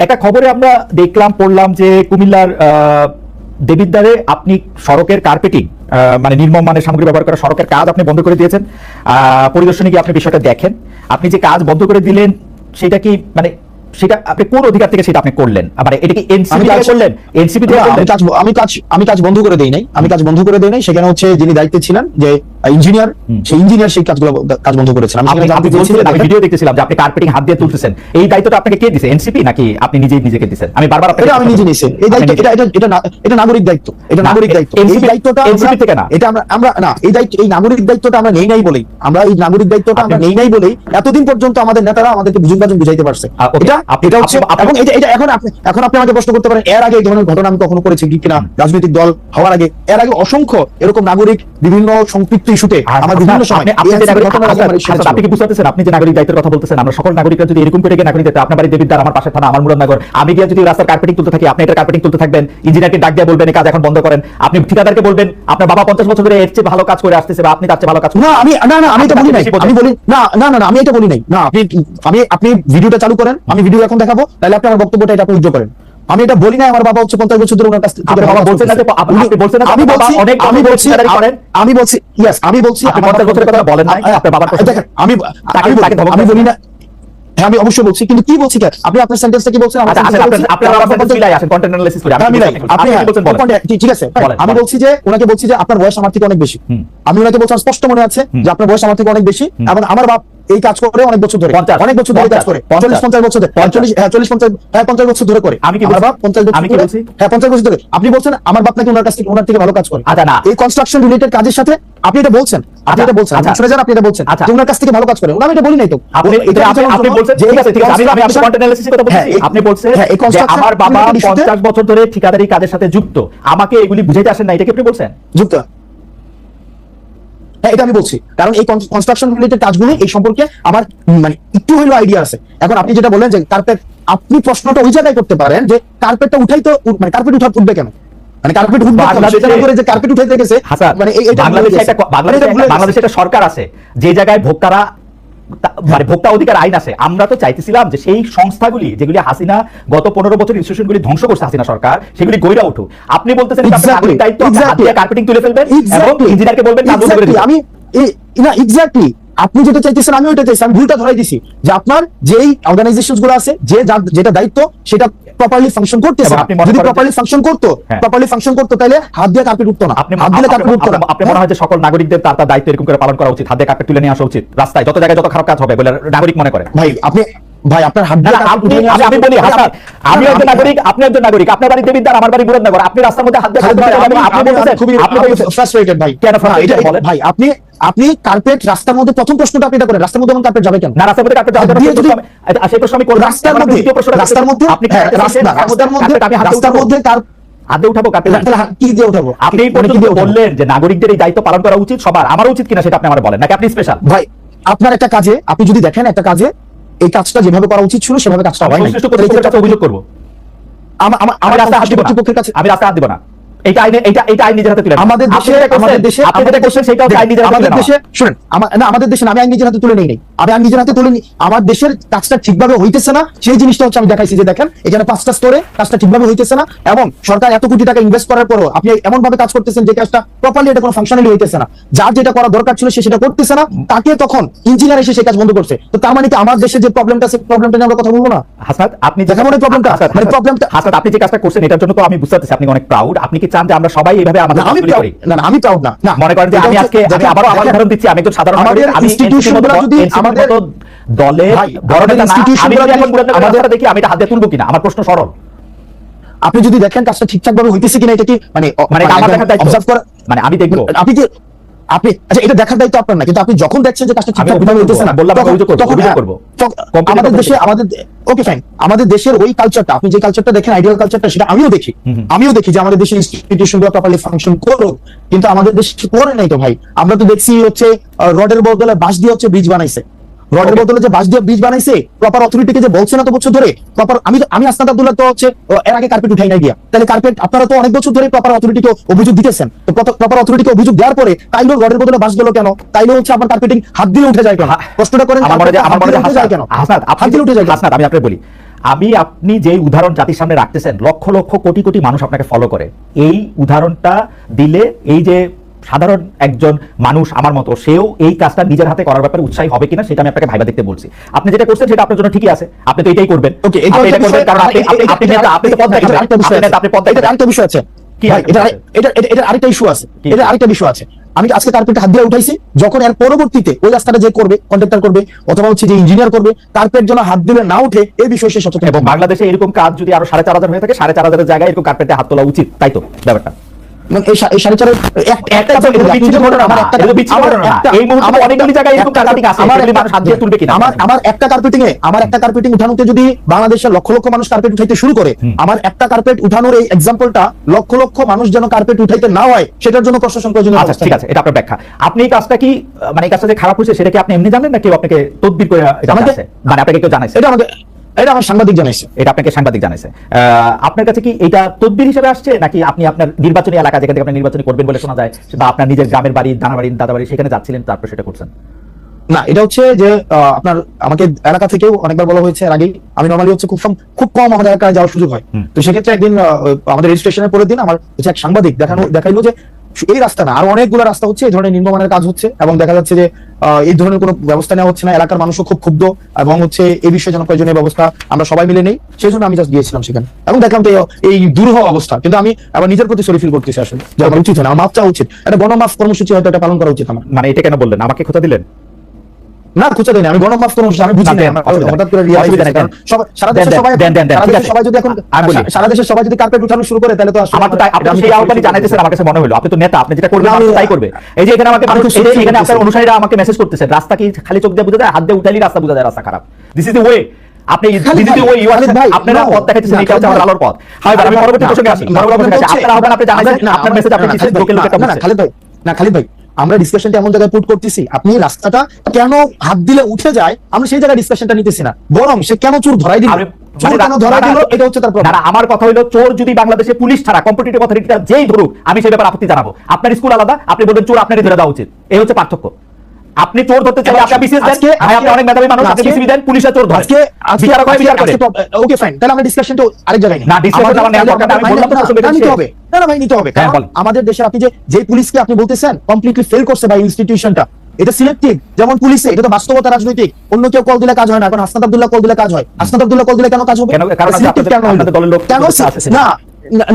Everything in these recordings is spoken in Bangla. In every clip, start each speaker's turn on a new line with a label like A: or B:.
A: একটা খবরে আমরা দেখলাম পড়লাম যে কুমিল্লার দেবিদ্বারে আপনি সড়কের কার্পেটিং মানে নির্মম মানের সামগ্রী ব্যবহার করা সড়কের কাজ আপনি বন্ধ করে দিয়েছেন। পরিদর্শনে গিয়ে আপনি বিষয়টা দেখেন, আপনি যে কাজ বন্ধ করে দিলেন সেটা কি মানে সেটা আপনি কোন অধিকার থেকে সেটা আপনি করলেন? মানে এটা কি এনসিপি থেকে করলেন? এনসিপি থেকে
B: আমি কাজ বন্ধ করে দেই নাই, সেখানে হচ্ছে যিনি দায়িত্বে ছিলেন যে ইঞ্জিনিয়ার, সেই ইঞ্জিনিয়ার সেই কাজ বন্ধ করেছেন।
A: আমি ভিডিও দেখতেছিলাম যে আপনি কার্পেটিং হাত দিয়ে তুলতেছেন, এই দায়িত্বটা আপনাকে কে দিয়েছে? এনসিপি নাকি আপনি নিজেকে দিয়েছেন? আমি বারবার আপনাকে
B: আমি নিজে নিয়েছি এই দায়িত্ব, এটা নাগরিক দায়িত্ব, এটা নাগরিক দায়িত্ব। এই দায়িত্বটা
A: এনসিপি থেকে না,
B: এটা আমরা না, এই নাগরিক দায়িত্বটা আমরা নেই নাই বলেই, এতদিন পর্যন্ত আমাদের নেতারা আমাদেরকে বুঝাইতে পারছে। এটা হচ্ছে, এবং এটা এখন আপনি আমাকে প্রশ্ন করতে পারেন এর আগে এই ধরনের ঘটনা আমি কখনো করেছি কিনা, রাজনৈতিক দল হওয়ার আগে এর আগে অসংখ্য এরকম নাগরিক বিভিন্ন সম্পৃক্ত ইস্যুতে আমার বিভিন্ন সময়
A: আপনি কি বুঝতে পারছেন? আপনি যে নাগরিক দায়িত্বের কথা বলতেছেন, আমরা সকল নাগরিকরা যদি এরকম করে নাগরিক দায়িত্ব, আপনার বাড়ি দেবিদ্বার, আমার পাশে থানা, আমার মুরাদনগর, আমি গিয়ে যদি রাস্তার কার্পেটিং তুলতে থাকি, আপনি এটা কার্পেটিং তুলতে থাকবেন, ইঞ্জিনিয়ারকে ডাক দিয়ে বলবেন এই কাজ এখন বন্ধ করেন, আপনি ঠিকাদারকে বলবেন আপনার বাবা 50 বছর ধরে এর চেয়ে ভালো কাজ করে আসতেছে বা আপনি তার চেয়ে ভালো কাজ
B: না, আমি এটা বলি নাই, আমি এটা বলি নাই। না, আপনি ভিডিওটা চালু করেন, আমি ভিডিও এখন দেখাবো, তাহলে আপনি আমার বক্তব্যটা এটা উজ্জ্বল করেন। আমি এটা বলি না আমার বাবা হচ্ছে 50 বছর ধরে ওনার কাছ থেকে বাবা বলছেন না যে আপনি বলছেন না, আমি বলছি ইয়েস, আমি বলছি
A: আপনি 50 বছরের কথা বলেন না, আপনার বাবার কথা
B: দেখেন, আমি বলি না, হ্যাঁ আমি অবশ্যই বলছি, কিন্তু কি বলছি আপনি আপনার সেন্টেন্সটা কি বলছেন? ঠিক আছে, আমি বলছি যে ওনাকে বলছি যে আপনার বয়স আমার থেকে অনেক বেশি। আমি ওনাকে বলছি, স্পষ্ট মনে আছে যে আপনার বয়স আমার থেকে অনেক বেশি, এবং আমার বাপ এই কাজ করে অনেক বছর ধরে, অনেক বছর ধরে কাজ করে, 40-50 বছর ধরে, 40-50 বছর ধরে করে।
A: আমি কি বাপ 50 বছর, আমি কি বলছি?
B: হ্যাঁ 50 বছর ধরে। আপনি বলছেন আমার বাপ নাকি ওনার থেকে ভালো কাজ করে।
A: আচ্ছা না,
B: এই কনস্ট্রাকশন রিলেটেড কাজের সাথে আপনি এটা বলছেন, আপনি এটা বলছেন, শুনে যান, আপনি এটা বলছেন যে ওনার কাছ থেকে ভালো কাজ করে। আমি এটা বলি নাই তো,
A: আপনি বলছেন যে ঠিক আছে, আমি কন্টেন্ট অ্যানালিসিসের কথা বলছি, আপনি বলছেন যে আমার বাবা 50 বছর ধরে ঠিকাদারি কাজের সাথে যুক্ত, আমাকে এগুলি বুঝাইতে আসেন না, এটা কি আপনি বলছেন?
B: যুক্ত, হ্যাঁ এটা আমি বলছি, কারণ এই কনস্ট্রাকশন রিলেটেড কাজগুলো এই সম্পর্কে আমার মানে একটু হইলো আইডিয়া আছে। এখন আপনি যেটা বললেন যে কার্পেট, আপনি প্রশ্নটা ওই জায়গায় করতে পারেন যে কার্পেটটা উঠাই তো, মানে কার্পেট উঠবে কেন, মানে কার্পেট উঠবে যে কার্পেট উঠাইতে গেছে, মানে
A: বাংলাদেশে একটা সরকার আছে যে জায়গায় ভোক্তারা মানে ভোক্তা অধিকার আইন আছে। আমরা তো চাইতেছিলাম যে সেই সংস্থাগুলি যেগুলি হাসিনা গত 15 বছর ইনস্টিটিউশনগুলি ধ্বংস করছে হাসিনা সরকার, সেগুলি গইরা উঠুক। আপনি বলতেছেন নাগরিক দায়িত্ব, কার্পেটিং তুলে ফেলবেন এবং ইঞ্জিনিয়ারকে বলবেন কাজ বন্ধ করে দিবেন।
B: আমি না এক্স্যাক্টলি আপনি যেটা চাইতেছেন আমি ওইটা চাইছি, আমি ভুলটা ধরাই দিছি যে আপনার যেই অর্গানাইজেশনস গুলো আছে, যেটা দায়িত্ব সেটা প্রপারলি ফাংশন করতেছে। যদি প্রপারলি ফাংশন করতো তাহলে হাত দিয়ে কার্পেট উঠতো না, হাত দিলে কার্পেট উঠতো না।
A: আপনি মনে হয় যে সকল নাগরিকদের তার দায়িত্ব এরকম করে পালন করা উচিত, হাত দিয়ে কার্পেট তুলে নিয়ে আসা উচিত, রাস্তায় যত জায়গায় যত খারাপ কাজ হবে বলে নাগরিক মনে করে?
B: ভাই আপনার হাত দিয়ে
A: আমি বলি আমি একজন নাগরিক, আপনি একজন নাগরিক, আপনার বাড়ি দেবিদ্বার, আমার বাড়ি মুরাদনগর, আপনি রাস্তার মধ্যে হাত দিয়ে আপনি বলতেছেন খুবই
B: ফ্রাস্ট্রেটেড ভাই। কেন ভাই আপনি কার্পেট রাস্তার মধ্যে, প্রথম প্রশ্নটা আপনি এটা করেন, রাস্তার মধ্যে কার্পেট যাবে কেন?
A: না রাস্তার মধ্যে কার্পেট যাবে যদি সেই প্রশ্ন আমি করব। রাস্তার মধ্যে আপনি রাস্তার মধ্যে হাতে উঠাবো কার্পেট,
B: কি দিয়ে উঠাবো?
A: আপনি বললেন যে নাগরিকদের এই দায়িত্ব পালন করা উচিত সবার, আমার উচিত কিনা সেটা আপনি আমার বলেন, নাকি আপনি স্পেশাল?
B: ভাই আপনার একটা কাজে আপনি যদি দেখেন একটা কাজে এই কাজটা যেভাবে করা উচিত ছিল সেভাবে কাজটা হয় না,
A: অভিযোগ করবো আমি রাস্তায় হাত দিব না। এটা আইন নিজের হাতে তুলে আমাদের দেশে শুনেন, আমাদের দেশে আমি আইন নিজের হাতে তুলে নেই, আমি আইন নিজের হাতে তুলে নিই। আমার দেশের কাজটা ঠিকভাবে হইতেছে না, সেই জিনিসটা হচ্ছে আমি দেখাইছি যে দেখেন এখানে 5টা স্তরে কাজটা ঠিকভাবে হইতেছে না, এবং সরকার এত কোটি টাকা ইনভেস্ট করার পরও আপনি এমন ভাবে কাজ করতেছেন যে কাজটা প্রপারলি, এটা কোনো ফাংশনালি হইতেছে না। যার যেটা করা দরকার ছিল সে সেটা করতেছে না, তাকে তখন ইঞ্জিনিয়ার এসে সেই কাজ বন্ধ করছে। তো তার মানে কি আমার দেশে যে প্রবলেমটা আছে, প্রবলেমটা নিয়ে আমরা কথা বলবো না? হাসান আপনি
B: দেখা মনে প্রবলেমটা, মানে প্রবলেমটা
A: হাসান আপনি যে কাজটা করছেন এটার জন্য তো আমি বুঝতে পারছি আপনি অনেক প্রাউড। আপনি কি চান যে আমরা সবাই এইভাবে আমাদের
B: আমি প্রাউড না,
A: মনে করেন যে আমি আজকে আবারও আমার উদাহরণ দিচ্ছি, আমি একজন সাধারণ নাগরিক, আমি ইনস্টিটিউশনগুলো যদি আমাদের দলে বড় নেতা না, আমি এখন আমাদের দেখি আমি এটা হাতে তুলবো কিনা, আমার প্রশ্ন সরল।
B: আপনি যদি দেখেন কাজটা ঠিকঠাক ভাবে হইতেছে কিনা, এটা কি মানে
A: আমার দেখার দায়িত্ব, অবজার্ভ করা, মানে আমি দেখবো
B: আপনি আচ্ছা এটা দেখার দায়িত্ব আপনার না, কিন্তু আপনি যখন দেখছেন যে কাজটা ঠিকঠাক ভাবে হইতেছে না,
A: বললাম অভিযোগ করব।
B: আমাদের দেশে ওকে ফাইন, আমাদের দেশের ওই কালচারটা, আপনি যে কালচারটা দেখেন আইডিয়াল কালচারটা, সেটা আমিও দেখি যে আমাদের দেশের ইনস্টিটিউশনগুলো প্রপারলি ফাংশন করুক, কিন্তু আমাদের দেশে করে নাই তো ভাই। আমরা তো দেখছি হচ্ছে রডের বদলে বাঁশ দিয়ে হচ্ছে ব্রিজ বানাইছে, রডের বদলে যে বাঁশ দিয়ে ব্রিজ বানাইছে, প্রপার অথরিটিকে যে বলছে না তো বছর ধরে প্রপার, আমি আসনাদ আব্দুল্লাহ তো হচ্ছে এর আগে কার্পেট উঠাই না গিয়া, তাহলে কার্পেট আপনারা তো অনেক বছর ধরে প্রপার অথরিটিকে অভিযোগ দিতেছেন, তো প্রপার অথরিটিকে অভিযোগ দেওয়ার পরে তাইলে রডের বদলে বাঁশ গেল কেন? তাইলে হচ্ছে আপনার কার্পেটিং হাত দিয়ে উঠে যায় কেন? প্রশ্নটা করেন,
A: আমার মনে হয় হাত দিয়ে উঠে যায় কেন? হাসনাত আমি আপনাকে বলি,
C: আমি আপনি যেই উদাহরণ জাতির সামনে রাখতেছেন, লক্ষ লক্ষ কোটি কোটি মানুষ আপনাকে ফলো করে, এই উদাহরণটা দিলে এই যে সাধারণ একজন মানুষ আমার মতো সেও এই কাজটা নিজের হাতে করার ব্যাপারে উৎসাহী হবে কিনা সেটা আমি আপনাকে ভাইবা দেখতে বলছি। আপনি যেটা করছেন সেটা আপনার জন্য ঠিকই আছে, আপনি তো এটাই করবেন।
B: ওকে,
C: আপনি এটা করবেন কারণ আপনি নেতা, আপনি তো পদ দেখেছেন, আপনি পদ
B: এটা
C: দেখেছেন।
B: আরেকটা বিষয় আছে
C: কি
B: ভাই,
C: আছে?
B: এটা আরেকটা ইস্যু আছে,
C: কি?
B: এটা আরেকটা বিষয় আছে। আমি আজকে কার্পেট হাত দিয়ে উঠাইছি, যখন এর পরবর্তীতে ওই রাস্তাটা যে করবে, কন্ট্রাক্টর করবে অথবা হচ্ছে যে ইঞ্জিনিয়ার করবে, কার্পেট যেন হাত দিলে না উঠে এই বিষয়ে সে সচেতন।
C: এবং বাংলাদেশে এরকম কাজ যদি আরো 4,500 হয়ে থাকে, 4,500 জায়গায় এরকম কার্পেটে হাত তোলা উচিত, তাই তো ব্যাপারটা?
B: মানে এই সাড়ে চারের
C: একটা তো এটা বিচ্ছিন্ন ঘটনা না, এটা তো বিচ্ছিন্ন ঘটনা না। এই মুহূর্তে অনেকগুলি জায়গায় এরকম কার্পেটিং আছে, সেগুলি মানুষ হাত দিয়ে তুলবে কিনা?
B: আমার একটা কার্পেটিং উঠানোতে যদি বাংলাদেশের লক্ষ লক্ষ মানুষ কার্পেট উঠাইতে শুরু করে, আমার একটা কার্পেট উঠানোর এই এক্সাম্পলটা লক্ষ লক্ষ মানুষ যেন কার্পেট উঠাইতে না হয়, সেটার জন্য প্রশাসন প্রয়োজনীয়
C: আচ্ছা ঠিক আছে, এটা আপনার ব্যাখ্যা। আপনি এই কাজটা কি মানে এই কাজটা যে খারাপ হয়েছে সেটা কি আপনি এমনি জানেন না কেউ আপনাকে তদবির করে এটা
B: আমাকে-
C: জানাইছে? মানে আপনাকে কেউ জানাইছে?
B: এটা আমার সাংবাদিক জানাইছে।
C: এটা আপনাকে সাংবাদিক জানাইছে। আপনার কাছে কি এটা তদবির হিসেবে আসছে, নাকি আপনি আপনার নির্বাচনী এলাকা যেখান থেকে আপনি নির্বাচনী করবেন বলে শোনা যায়, বা আপনার নিজের গ্রামের বাড়ি, দানা বাড়ি, দাদা বাড়ি, সেখানে যাচ্ছিলেন তারপর সেটা করছেন?
B: না, এটা হচ্ছে যে আপনার আমাকে এলাকা থেকেও অনেকবার বলা হয়েছে এর আগেই। আমি নরমালি হচ্ছে খুব কম আমাদের এলাকায় যাওয়ার সুযোগ হয়। তো সেক্ষেত্রে একদিন আমাদের রেজিস্ট্রেশনের পরের দিন আমার হচ্ছে এক সাংবাদিক দেখাইলো যে এই রাস্তা না, আরো অনেকগুলো রাস্তা হচ্ছে এই ধরনের নিম্নমানের কাজ হচ্ছে, এবং দেখা যাচ্ছে যে এই ধরনের কোনো ব্যবস্থা নেওয়া হচ্ছে না। এলাকার মানুষও খুব ক্ষুব্ধ, এবং হচ্ছে এই বিষয়ে যেন প্রয়োজনীয় ব্যবস্থা আমরা সবাই মিলে নেই, সেই জন্য আমি জাস্ট গিয়েছিলাম সেখানে এবং দেখলাম তো এই দুরূহ অবস্থা। কিন্তু আমি আবার নিজের প্রতি সরি ফিল করতেছি আসলে, যে আমার উচিত না, আমার মাপ চাওয়া উচিত, একটা গণমাফ কর্মসূচি হয়তো এটা পালন করা উচিত আমার।
C: মানে এটা কেন বললেন? আমাকে খোঁচা দিলেন?
B: না, খুঁজে দেয়নি, আমি গণমাফ কর্মসূচি আমি বুঝি না। হঠাৎ করে
C: অসুবিধা নেই,
B: সারা দেশের সবাই যদি এখন
C: আমি বলি।
B: সারা দেশের সবাই যদি কার্পেট উঠানো শুরু করে, তাহলে তো আসলে
C: আমার তো তাই, আপনি তো সেই আহ্বানই জানাইতেছেন, আমার কাছে মনে হলো আপনি তো নেতা, আপনি যেটা করবেন
B: না,
C: মানুষ
B: আমি-
C: তাই করবে। এই যে এখানে আমাকে
B: আমি
C: মানুষ-
B: খুব
C: এই যে
B: সুখী
C: এখানে আপনার
B: হতেছি।
C: অনুসারীরা আমাকে মেসেজ করতেছেন, রাস্তা কি খালি চোখ দিয়ে বোঝা যায়? হাত দিয়ে উঠাইলে রাস্তা বোঝা যায় রাস্তা খারাপ। This is the way. আপনি
B: Khalid
C: this is the way,
B: ভাই, খালিদ ভাই,
C: আপনারা
B: no,
C: পথ দেখাইতেছেন,
B: না,
C: এটা হচ্ছে আমার
B: খালিদ
C: আলোর পথ। হয় আমি পরবর্তী প্রসঙ্গে আসি, পরবর্তী প্রসঙ্গে আসি। আপনার আহ্বান আপনি জানাইছেন, আপনার মেসেজ আপনি দিচ্ছেন, লোকে লোকে এটা বুঝছে।
B: খালিদ ভাই, আমরা ডিসকাশনটা এমন জায়গায় পুট করতেছি, আপনি রাস্তাটা কেন হাত দিলে উঠে যায় আমরা সেই জায়গায় ডিসকাশনটা নিতেছি না, বরং সে কেন চোর ধরাই দিল, চোর কেন ধরাই দিল, এটা হচ্ছে তার
C: না,
B: প্রবলেম।
C: না, আমার কথা হলো চোর যদি বাংলাদেশে পুলিশ ছাড়া কম্পিটিটিভ অথরিটিটা যেই ধরুক, আমি সেই ব্যাপারে আপত্তি জানাবো। আপনার স্কুল আলাদা, আপনি বলবেন চোর আপনারই ধরে দেওয়া উচিত, এই হচ্ছে পার্থক্য। আপনি চোর ধরতে চাইলে আপনি বিসিএস দেন, আপনি অনেক মেধাবী মানুষ, আপনি বিসিবি দেন, পুলিশরা চোর ধরে, বিচারক হয় বিচার করে।
B: ওকে ফাইন, তাহলে আমরা ডিসকাশনটা আরেক জায়গায় নিই।
C: না, discussion আমার নেওয়ার দরকার নেই, আমি বললাম তো প্রসঙ্গ এটা
B: নিতে
C: শেষ।
B: হবে। না ভাই, নিতে হবে,
C: হ্যাঁ,
B: কারণ
C: বল।
B: আমাদের দেশে আপনি যে পুলিশকে আপনি বলতেছেন কমপ্লিটলি ফেল করছে ভাই ইনস্টিটিউশনটা, এটা সিলেক্টিভ। যেমন পুলিশে এটা তো বাস্তবতা রাজনৈতিক, অন্য কেউ কল দিলে কাজ হয় না, এখন হাসনাত আব্দুল্লাহ কল দিলে কাজ হয়। হাসনাত আব্দুল্লাহ কল দিলে কেন কাজ হবে?
C: কেন? কারণ
B: Selective কেন হলো?
C: আপনাদের দলের লোক
B: কেন
C: আছে।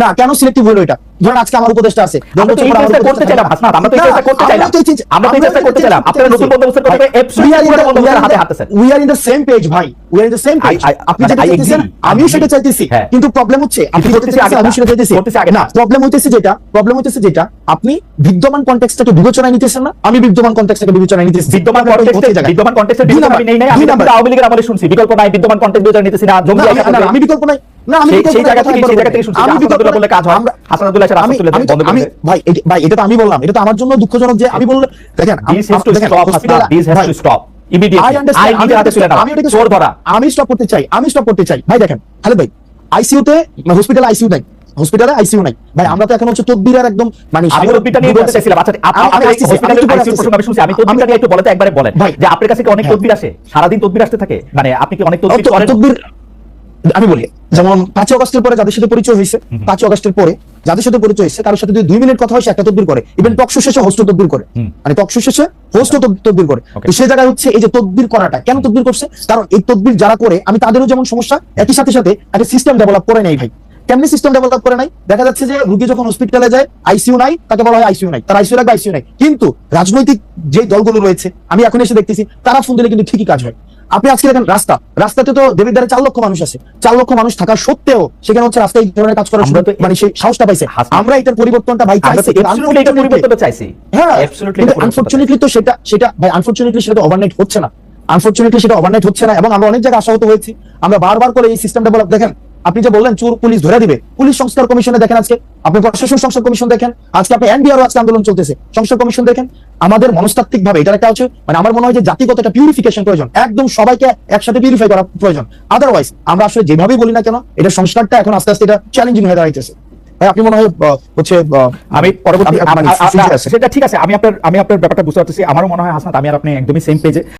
B: না কেন সিলেক্টিভ হলো এটা? ধরেন আজকে আমার উপদেষ্টা আছে,
C: আমরা তো এই চেষ্টা করতে চাইলাম, হাসনাত, আমরা তো এই চেষ্টা করতে চাইলাম, আমরা তো এই চেষ্টা করতে চাইলাম। আপনারা নতুন বন্দোবস্তের কথা বলে absolutely পুরো বন্দোবস্তের হাতে হাঁটতেছেন।
B: we are in the same page ভাই, we are in the same page। আপনি যেটা
C: I
B: চাইতেছেন
C: agree,
B: আমিও সেটা চাইতেছি,
C: হ্যাঁ।
B: কিন্তু প্রবলেম হচ্ছে আপনি যেটা
C: করতেছি
B: চাইতেছেন
C: আগেরটা,
B: আমি সেটা চাইতেছি
C: করতেছি আগেরটা।
B: না। প্রবলেম হইতেছে যেটা আপনি বিদ্যমান কনটেক্সটটাকে বিবেচনায় নিতেছেন না, আমি বিদ্যমান কনটেক্সটটাকে বিবেচনায় নিতেছি।
C: বিদ্যমান কনটেক্সটের বিকল্প আমি নেই নাই, আমি কিন্তু আওয়ামী লীগের আমলে শুনছি বিকল্প নাই, বিদ্যমান কনটেক্সট বিবেচনা নিতেছি না, জঙ্গি আইসা করবে।
B: আমি বিকল্প নাই, না আমি
C: সেই জায়গা থেকে শুনছি
B: আমি
C: হাসান আব্দুল্লাহ বললে কাজ হয়, হাসান আব্দুল্লাহ এসে রাস্তা তুলে দেন, বন্ধ করে দেন।
B: ভাই এটা তো আমি বললাম, এটা তো আমার জন্য দুঃখজনক যে আমি বললাম দেখেন
C: This has to stop, Hassan. This has to stop immediately. আইন নিজের হাতে তুলে নাও, চোর ধরা।
B: আমি স্টপ করতে চাই ভাই। দেখেন খালেদ ভাই, আইসিইউতে হসপিটালে আইসিইউ নাই, হসপিটালে আইসিইউ নাই ভাই। আমরা তো এখন হচ্ছে তদবিরের একদম মানে
C: আমি তদবিরটা নিয়ে বলতে চাইছিলাম। আচ্ছা, আপনি হসপিটালের আইসিইউ প্রসঙ্গ আমি শুনছি, আমি তদবিরটা নিয়ে একটু বলতে একবারে বলেন
B: ভাই,
C: যে আপনার কাছে কি অনেক তদবির আসে, সারাদিন তদবির আসতে থাকে, মানে আপনি কি অনেক তদবির করেন?
B: তদবির আমি বলি, যেমন 5 আগস্টের পরে যাদের সাথে পরিচয় হয়েছে, 5 আগস্টের পরে যাদের সাথে পরিচয় হয়েছে, কারোর সাথে যদি 2 মিনিট কথা হয় সে একটা তদবির করে, ইভেন টকশো শেষে হোস্ট তদবির করে, মানে টকশো শেষে হোস্ট তদবির করে। তো সেই জায়গায় হচ্ছে এই যে তদবির করাটা কেন তদবির করছে, কারণ এই তদবির যারা করে আমি তাদেরও যেমন সমস্যা, একই সাথে একটা সিস্টেম ডেভেলপ করে নাই ভাই। কেমনি সিস্টেম ডেভেলপ করে নাই? দেখা যাচ্ছে যে রোগী যখন হসপিটালে যায় আইসিইউ নাই, তাকে বলা হয় আইসিইউ নাই, তার আইসিইউ লাগবে, আইসিইউ নাই। কিন্তু রাজনৈতিক যে দলগুলো রয়েছে আমি এখন এসে দেখতেছি তারা ফোন দিলে কিন্তু ঠিকই কাজ হয়। আপনি আজকে দেখেন রাস্তাতে তো দেবিদ্বারে 4 লক্ষ মানুষ আছে, 4 লক্ষ মানুষ থাকা সত্ত্বেও সেখানে হচ্ছে রাস্তায় এই ধরনের কাজ করার মানে সেই সাহসটা পাইছে। আমরা এটার পরিবর্তনটা ভাই চাইছি,
C: পরিবর্তনটা চাইছি,
B: হ্যাঁ
C: অ্যাবসলিউটলি।
B: কিন্তু আনফরচুনেটলি তো সেটা ভাই, আনফরচুনেটলি সেটা ওভারনাইট হচ্ছে না, এবং আমরা অনেক জায়গায় আশাহত হয়েছি। আমরা বারবার করে এই সিস্টেম ডেভেলপ দেখেন, আপনি যে বললেন চোর পুলিশ ধরে দিবে, পুলিশ সংস্কার কমিশনে দেখেন, আজকে আপনি প্রশাসন সংস্কার কমিশন দেখেন, আজকে আপনি এনবিআর আজকে আন্দোলন চলতেছে, সংস্কার কমিশন দেখেন। আমাদের মনস্তাত্ত্বিক ভাবে এটা একটা হচ্ছে মানে আমার মনে হয় যে জাতিগত একটা পিউরিফিকেশন প্রয়োজন, একদম সবাইকে একসাথে পিউরিফাই করা প্রয়োজন। আদারওয়াইজ আমরা আসলে যেভাবেই বলি না কেন এটা সংস্কারটা এখন আস্তে আস্তে এটা চ্যালেঞ্জিং হয়ে দাঁড়াইতেছে। ভাই আপনি মনে হয় হচ্ছে
C: আমি পরবর্তী
B: মানে
C: সেটা ঠিক আছে, আমি আপনার ব্যাপারটা বুঝতে পারতেছি। আমারও মনে হয় হাসনাত আমি আর আপনি একদমই সেম পেজে।